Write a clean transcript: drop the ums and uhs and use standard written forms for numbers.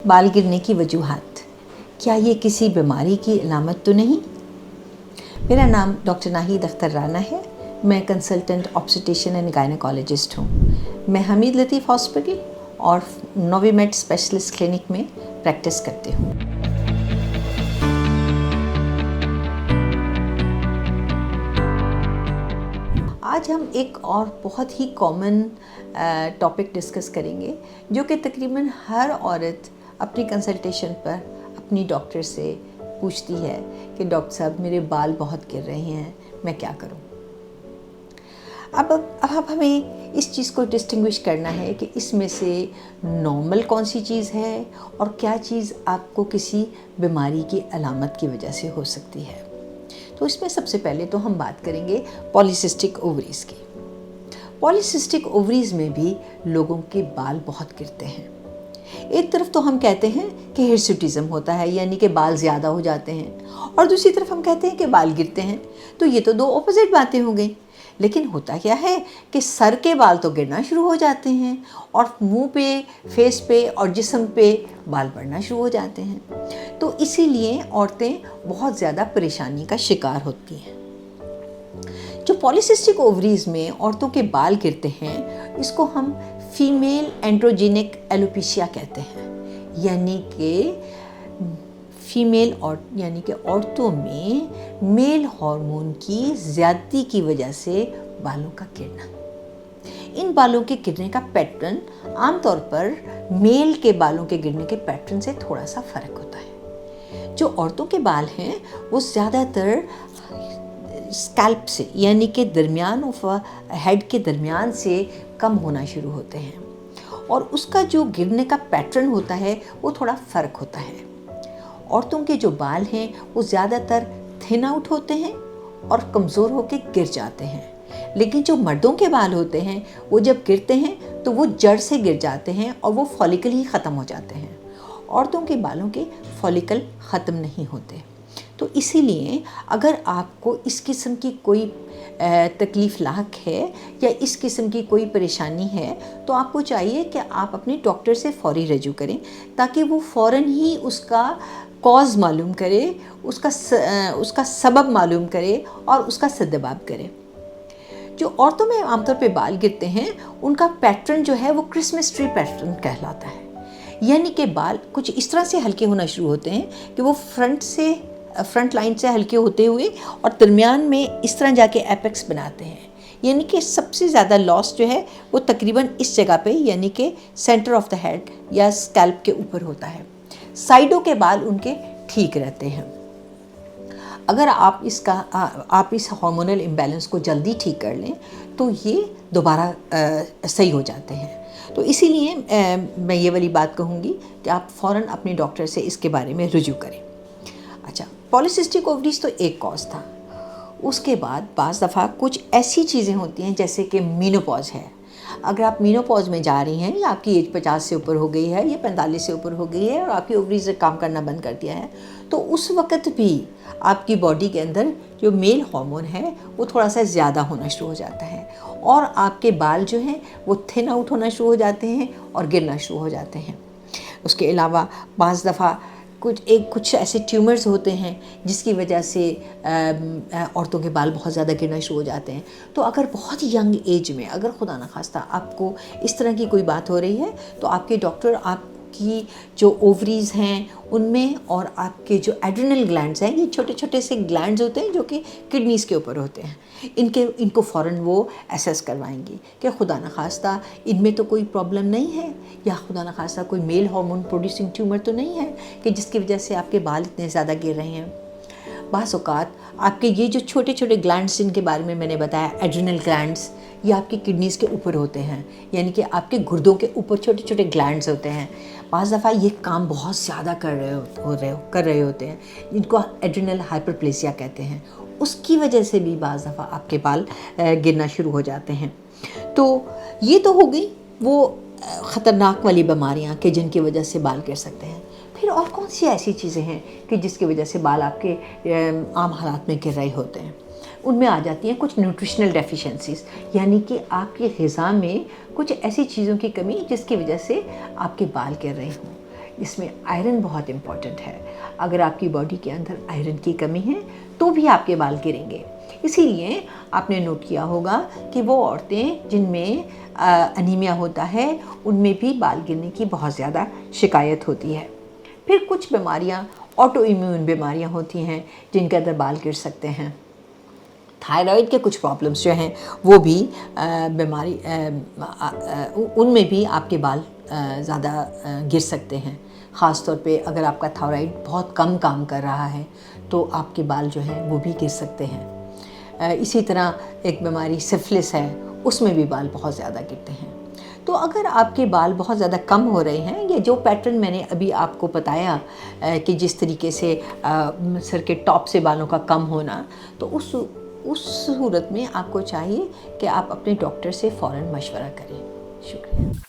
बाल गिरने की वजूहात, क्या ये किसी बीमारी की अलामत तो नहीं? मेरा नाम डॉक्टर नाहीद अख्तर राना है। मैं कंसल्टेंट ऑब्स्टेट्रिशियन एंड गायनेकोलॉजिस्ट हूँ। मैं हमीद लतीफ़ हॉस्पिटल और नोविमेड स्पेशलिस्ट क्लिनिक में प्रैक्टिस करती हूँ। आज हम एक और बहुत ही कॉमन टॉपिक डिस्कस करेंगे, जो कि तकरीबन हर औरत अपनी कंसल्टेशन पर अपनी डॉक्टर से पूछती है कि डॉक्टर साहब मेरे बाल बहुत गिर रहे हैं, मैं क्या करूं? अब हमें इस चीज़ को डिस्टिंग्विश करना है कि इसमें से नॉर्मल कौन सी चीज़ है और क्या चीज़ आपको किसी बीमारी की अलामत की वजह से हो सकती है। तो इसमें सबसे पहले तो हम बात करेंगे पॉलीसिस्टिक ओवरीज़ की। पॉलीसिस्टिक ओवरीज़ में भी लोगों के बाल बहुत गिरते हैं। एक तरफ तो हम कहते हैं कि हिर्सुटिज्म होता है, यानी कि बाल ज़्यादा हो जाते हैं, और दूसरी तरफ हम कहते हैं कि बाल गिरते हैं। तो ये तो दो ऑपोजिट बातें हो गई। लेकिन होता क्या है कि सर के बाल तो गिरना शुरू हो जाते हैं और मुंह पे, फेस पे और जिस्म पे बाल बढ़ना शुरू हो जाते हैं। तो इसीलिए औरतें बहुत ज़्यादा परेशानी का शिकार होती हैं। जो पॉलीसिस्टिक ओवरीज़ में औरतों के बाल गिरते हैं, इसको हम फीमेल एंड्रोजेनिक एलोपेशिया कहते हैं, यानी कि औरतों में मेल हार्मोन की ज़्यादती की वजह से बालों का गिरना। इन बालों के गिरने का पैटर्न आमतौर पर मेल के बालों के गिरने के पैटर्न से थोड़ा सा फ़र्क होता है। जो औरतों के बाल हैं वो ज़्यादातर स्कैल्प से, यानी कि दरमियान ऑफ हेड के दरमियान से कम होना शुरू होते हैं, और उसका जो गिरने का पैटर्न होता है वो थोड़ा फ़र्क होता है। औरतों के जो बाल हैं वो ज़्यादातर थिन आउट होते हैं और कमज़ोर होकर गिर जाते हैं, लेकिन जो मर्दों के बाल होते हैं वो जब गिरते हैं तो वो जड़ से गिर जाते हैं और वो फॉलिकल ही ख़त्म हो जाते हैं। औरतों के बालों के फॉलिकल ख़त्म नहीं होते। तो इसीलिए अगर आपको इस किस्म की कोई तकलीफ़ लाक है या इस किस्म की कोई परेशानी है, तो आपको चाहिए कि आप अपने डॉक्टर से फ़ौरी रजू करें, ताकि वो फ़ौरन ही उसका कॉज मालूम करे, उसका सबब मालूम करे और उसका सद्दबाब करे। जो औरतों में आमतौर पे बाल गिरते हैं, उनका पैटर्न जो है वो क्रिसमस ट्री पैटर्न कहलाता है, यानी कि बाल कुछ इस तरह से हल्के होना शुरू होते हैं कि वो फ्रंट लाइन से हल्के होते हुए और दरमियान में इस तरह जाके एपेक्स बनाते हैं, यानी कि सबसे ज़्यादा लॉस जो है वो तकरीबन इस जगह पे, यानी कि सेंटर ऑफ द हेड या स्कैल्प के ऊपर होता है। साइडों के बाल उनके ठीक रहते हैं। अगर आप इस हार्मोनल इम्बैलेंस को जल्दी ठीक कर लें तो ये दोबारा सही हो जाते हैं। तो इसीलिए मैं ये वाली बात कहूँगी कि आप फ़ौरन अपने डॉक्टर से इसके बारे में रुजू करें। अच्छा, पॉलीसिस्टिक ओवरीज़ तो एक कॉज था। उसके बाद बाज़ दफ़ा कुछ ऐसी चीज़ें होती हैं जैसे कि मीनोपॉज है। अगर आप मीनोपॉज में जा रही हैं, या आपकी एज 50 से ऊपर हो गई है या 45 से ऊपर हो गई है और आपकी ओवरीज ने काम करना बंद कर दिया है, तो उस वक़्त भी आपकी बॉडी के अंदर जो मेल हार्मोन है वो थोड़ा सा ज़्यादा होना शुरू हो जाता है और आपके बाल जो हैं वो थिन आउट होना शुरू हो जाते हैं और गिरना शुरू हो जाते हैं। उसके अलावा बाज़ दफ़ा कुछ ऐसे ट्यूमर्स होते हैं जिसकी वजह से औरतों के बाल बहुत ज़्यादा गिरना शुरू हो जाते हैं। तो अगर बहुत यंग एज में अगर खुदा न खास्ता आपको इस तरह की कोई बात हो रही है, तो आपके डॉक्टर आपकी जो ओवरीज़ हैं उनमें और आपके जो एड्रिनल ग्लैंड्स हैं, ये छोटे छोटे से ग्लैंड्स होते हैं जो कि किडनीज़ के ऊपर होते हैं, इनको फ़ौरन वो एसेस करवाएंगी कि खुदा न खास्ता इनमें तो कोई प्रॉब्लम नहीं है, या खुदा न खास्ता कोई मेल हार्मोन प्रोड्यूसिंग ट्यूमर तो नहीं है कि जिसकी वजह से आपके बाल इतने ज़्यादा गिर रहे हैं। बाज़ औक़ात आपके ये जो छोटे छोटे ग्लैंड्स जिनके बारे में मैंने बताया, एड्रिनल ग्लैंड्स, ये आपकी किडनीज़ के ऊपर होते हैं, यानी कि आपके गुर्दों के ऊपर छोटे छोटे ग्लैंड्स होते हैं। बाज़ दफ़ा ये काम बहुत ज़्यादा कर रहे होते हैं, जिनको एड्रिनल हाइपरप्लेसिया कहते हैं। उसकी वजह से भी बाज़ दफ़ा आपके बाल गिरना शुरू हो जाते हैं। तो ये तो हो गई वो ख़तरनाक वाली बीमारियाँ कि जिनकी वजह से बाल गिर सकते हैं। फिर और कौन सी ऐसी चीज़ें हैं कि जिसकी वजह से बाल आपके आम हालात में गिर रहे होते हैं? उनमें आ जाती हैं कुछ न्यूट्रिशनल डेफिशिएंसीज, यानी कि आपकी ग़िज़ा में कुछ ऐसी चीज़ों की कमी जिसकी वजह से आपके बाल गिर रहे हों। इसमें आयरन बहुत इम्पॉर्टेंट है। अगर आपकी बॉडी के अंदर आयरन की कमी है तो भी आपके बाल गिरेंगे। इसीलिए आपने नोट किया होगा कि वो औरतें जिनमें अनीमिया होता है उनमें भी बाल गिरने की बहुत ज़्यादा शिकायत होती है। फिर कुछ बीमारियां, ऑटो इम्यून बीमारियां होती हैं जिनके अंदर बाल गिर सकते हैं। थायराइड के कुछ प्रॉब्लम्स जो हैं वो भी बीमारी उनमें भी आपके बाल ज़्यादा गिर सकते हैं। ख़ास तौर पे अगर आपका थायराइड बहुत कम काम कर रहा है तो आपके बाल जो हैं वो भी गिर सकते हैं। इसी तरह एक बीमारी सिफिलिस है, उसमें भी बाल बहुत ज़्यादा गिरते हैं। तो अगर आपके बाल बहुत ज़्यादा कम हो रहे हैं, या जो पैटर्न मैंने अभी आपको बताया कि जिस तरीके से सर के टॉप से बालों का कम होना, तो उस सूरत में आपको चाहिए कि आप अपने डॉक्टर से फ़ौरन मशवरा करें। शुक्रिया।